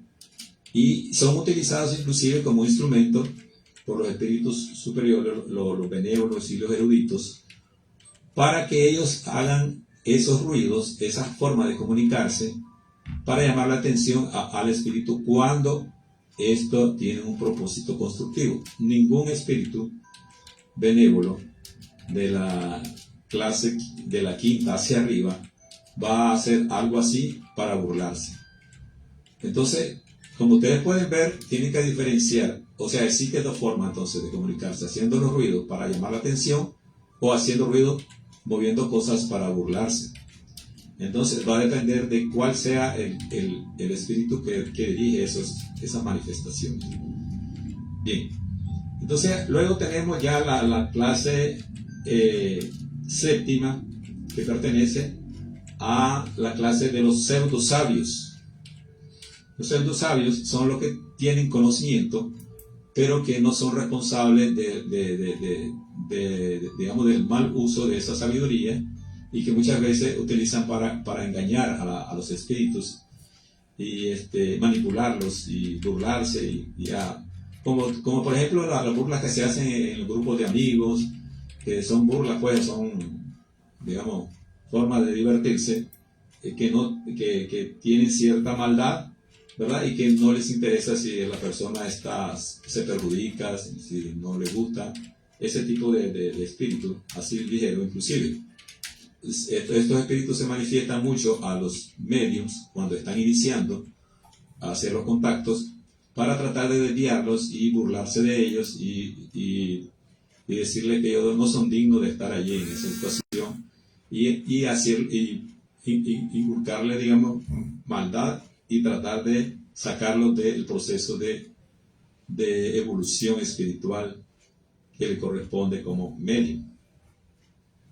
y son utilizados inclusive como instrumento por los espíritus superiores, los benévolos y los eruditos, para que ellos hagan esos ruidos, esa forma de comunicarse, para llamar la atención al espíritu cuando esto tiene un propósito constructivo. Ningún espíritu benévolo de la clase de la quinta hacia arriba va a hacer algo así para burlarse. Entonces, como ustedes pueden ver, tienen que diferenciar, o sea, existen dos formas entonces de comunicarse: haciendo los ruidos para llamar la atención o haciendo ruido moviendo cosas para burlarse. Entonces va a depender de cuál sea el espíritu que dirige esas manifestaciones. Bien, entonces luego tenemos ya la clase séptima, que pertenece a la clase de los pseudosabios. Los pseudosabios son los que tienen conocimiento, pero que no son responsables digamos, del mal uso de esa sabiduría, y que muchas veces utilizan para engañar a los espíritus y manipularlos y burlarse como por ejemplo las burlas que se hacen en los grupos de amigos, que son burlas, pues son, digamos, formas de divertirse, que tienen cierta maldad, ¿verdad? Y que no les interesa si la persona se perjudica, si no le gusta ese tipo de espíritu, así ligero inclusive. Estos espíritus se manifiestan mucho a los mediums cuando están iniciando a hacer los contactos, para tratar de desviarlos y burlarse de ellos y decirle que ellos no son dignos de estar allí en esa situación, y inculcarle, digamos, maldad, y tratar de sacarlos del proceso de evolución espiritual que le corresponde como medium.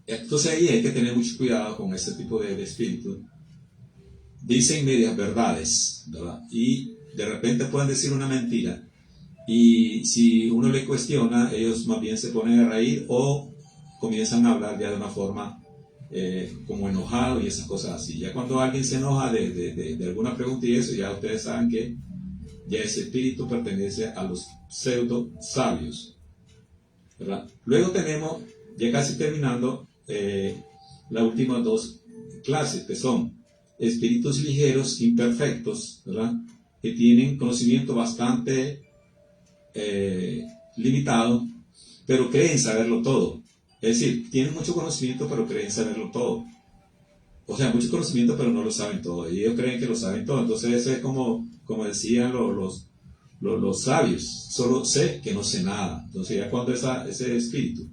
Entonces ahí hay que tener mucho cuidado con ese tipo de espíritus. Dicen medias verdades, ¿verdad? Y de repente pueden decir una mentira, y si uno le cuestiona, ellos más bien se ponen a reír o comienzan a hablar ya de una forma como enojado y esas cosas así. Ya cuando alguien se enoja de alguna pregunta y eso, ya ustedes saben que ya ese espíritu pertenece a los pseudo sabios, ¿verdad? Luego tenemos, ya casi terminando, las últimas dos clases, que son espíritus ligeros, imperfectos, ¿verdad? Que tienen conocimiento bastante limitado, pero creen saberlo todo. Es decir, tienen mucho conocimiento, pero creen saberlo todo. O sea, mucho conocimiento, pero no lo saben todo. Y ellos creen que lo saben todo. Entonces, eso es como decían los sabios: solo sé que no sé nada. Entonces, ya cuando ese espíritu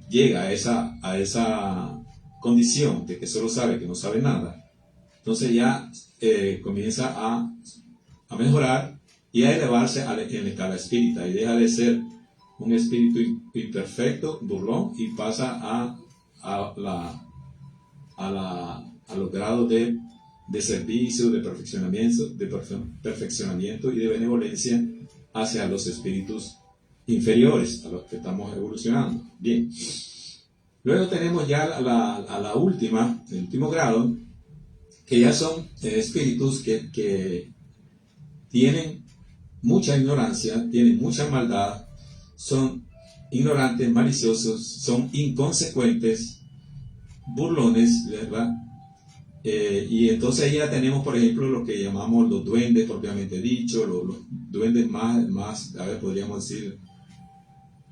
llega a esa condición de que solo sabe que no sabe nada, entonces ya comienza a mejorar y a elevarse en la escala espírita, y deja de ser un espíritu imperfecto, burlón, y pasa a los grados de servicio, de perfeccionamiento y de benevolencia hacia los espíritus inferiores, a los que estamos evolucionando. Bien. Luego tenemos ya el último grado, que ya son espíritus que tienen mucha ignorancia, tienen mucha maldad, son ignorantes, maliciosos, son inconsecuentes, burlones, ¿verdad? Y entonces ya tenemos, por ejemplo, lo que llamamos los duendes propiamente dicho, los duendes más, a ver, podríamos decir,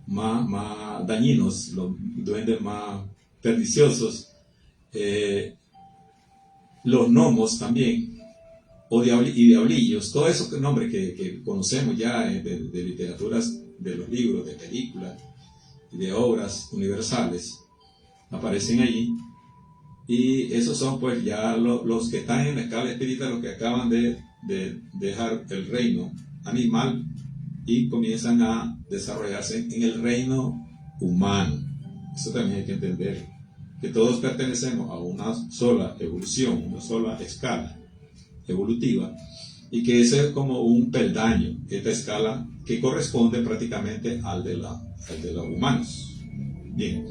más dañinos, los duendes más perniciosos, los gnomos también, y diablillos, todos esos nombres que conocemos ya de literaturas, de los libros, de películas, de obras universales, aparecen allí. Y esos son pues ya los que están en la escala espiritual, los que acaban de dejar el reino animal y comienzan a desarrollarse en el reino humano. Eso también hay que entender, que todos pertenecemos a una sola evolución, una sola escala evolutiva, y que ese es como un peldaño, esta escala que corresponde prácticamente al de los humanos. Bien.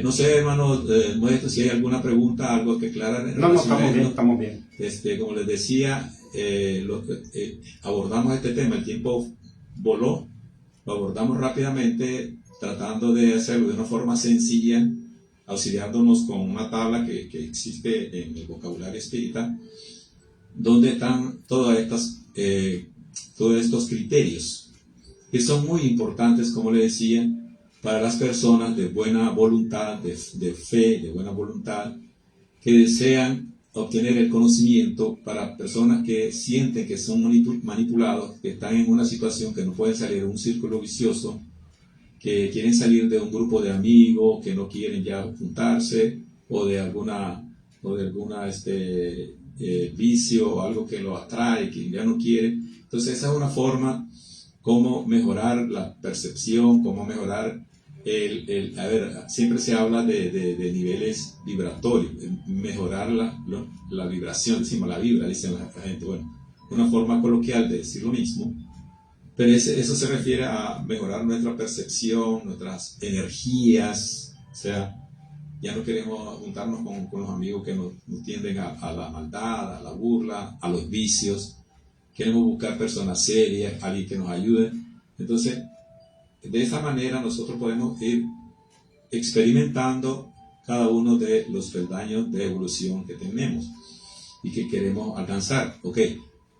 No sé, hermano Modesto, si hay alguna pregunta, algo que aclarar. No, estamos bien. Como les decía, abordamos este tema, el tiempo voló, lo abordamos rápidamente, tratando de hacerlo de una forma sencilla, auxiliándonos con una tabla que existe en el vocabulario espírita, donde están todos estos criterios, que son muy importantes, como le decía, para las personas de buena voluntad, de fe, de buena voluntad, que desean obtener el conocimiento, para personas que sienten que son manipulados, que están en una situación que no pueden salir de un círculo vicioso, que quieren salir de un grupo de amigos, que no quieren ya juntarse, o de alguna vicio o algo que lo atrae, que ya no quiere. Entonces esa es una forma cómo mejorar la percepción, cómo mejorar siempre se habla de niveles vibratorios, mejorar la vibración, decimos la vibra, dicen la gente, bueno, una forma coloquial de decir lo mismo, pero eso se refiere a mejorar nuestra percepción, nuestras energías, o sea, ya no queremos juntarnos con los amigos que nos tienden a la maldad, a la burla, a los vicios. Queremos buscar personas serias, alguien que nos ayude. Entonces, de esa manera nosotros podemos ir experimentando cada uno de los peldaños de evolución que tenemos y que queremos alcanzar.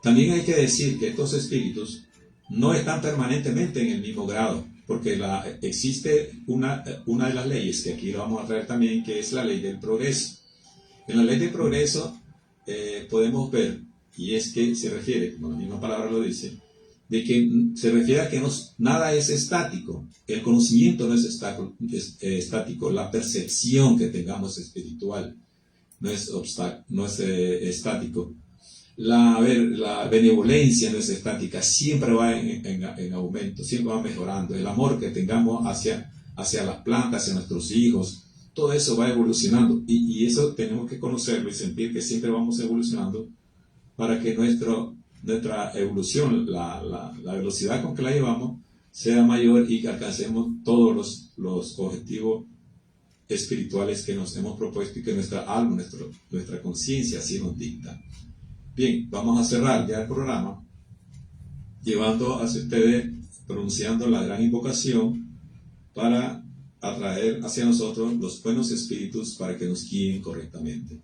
También hay que decir que estos espíritus no están permanentemente en el mismo grado, porque existe una de las leyes, que aquí lo vamos a traer también, que es la ley del progreso. En la ley del progreso podemos ver, y es que se refiere, como la misma palabra lo dice, de que se refiere a que nada es estático, el conocimiento no es estático, la percepción que tengamos espiritual no es estático. La benevolencia no es estática, siempre va en aumento, siempre va mejorando. El amor que tengamos hacia las plantas, hacia nuestros hijos, todo eso va evolucionando. Y eso tenemos que conocerlo y sentir que siempre vamos evolucionando para que nuestra evolución, la velocidad con que la llevamos, sea mayor y que alcancemos todos los objetivos espirituales que nos hemos propuesto y que nuestra alma, nuestra conciencia así nos dicta. Bien, vamos a cerrar ya el programa llevando hacia ustedes, pronunciando la gran invocación para atraer hacia nosotros los buenos espíritus para que nos guíen correctamente.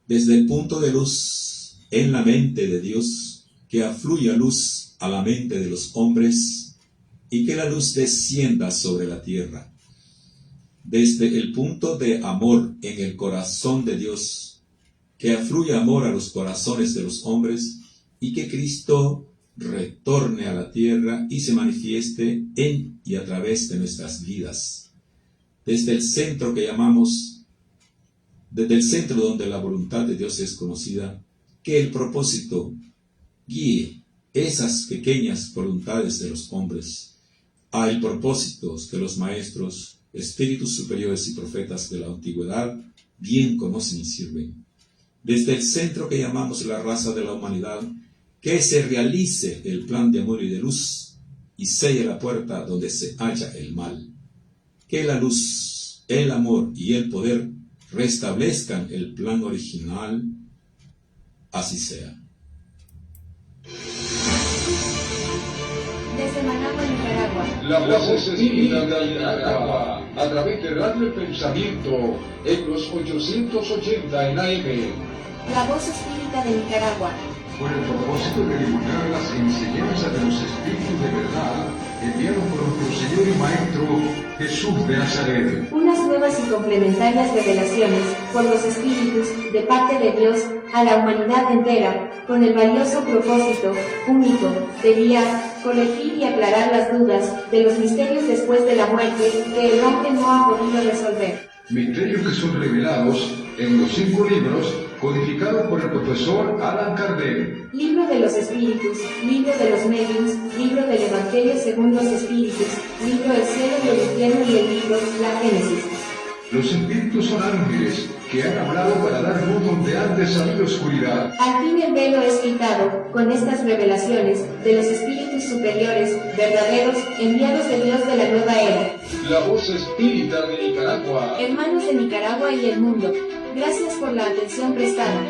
Desde el punto de luz en la mente de Dios, que afluya luz a la mente de los hombres y que la luz descienda sobre la tierra. Desde el punto de amor en el corazón de Dios, que afluya amor a los corazones de los hombres y que Cristo retorne a la tierra y se manifieste en y a través de nuestras vidas. Desde el centro donde la voluntad de Dios es conocida, que el propósito guíe esas pequeñas voluntades de los hombres a el propósito que los maestros, espíritus superiores y profetas de la antigüedad bien conocen y sirven. Desde el centro que llamamos la raza de la humanidad, que se realice el plan de amor y de luz y selle la puerta donde se halla el mal. Que la luz, el amor y el poder restablezcan el plan original, así sea. Desde Managua, Nicaragua. La voz espírita de Nicaragua, a través de Radio El Pensamiento, en los 880 en AM. La voz espírita de Nicaragua. Con el propósito de divulgar las enseñanzas de los espíritus de verdad, enviados por nuestro Señor y Maestro Jesús de Nazaret. Unas nuevas y complementarias revelaciones por los espíritus de parte de Dios a la humanidad entera, con el valioso propósito único de guiar, corregir y aclarar las dudas de los misterios después de la muerte que el hombre no ha podido resolver. Misterios que son revelados en los 5 libros codificados por el profesor Allan Kardec. Libro de los Espíritus, Libro de los Medios, Libro del Evangelio según los Espíritus, Libro del Cielo y el Infierno y el libro La Génesis. Los espíritus son ángeles que han hablado para dar luz donde antes había oscuridad. Al fin el velo es quitado con estas revelaciones de los espíritus superiores, verdaderos, enviados de Dios de la nueva era. La voz espírita de Nicaragua. Hermanos de Nicaragua y el mundo, gracias por la atención prestada.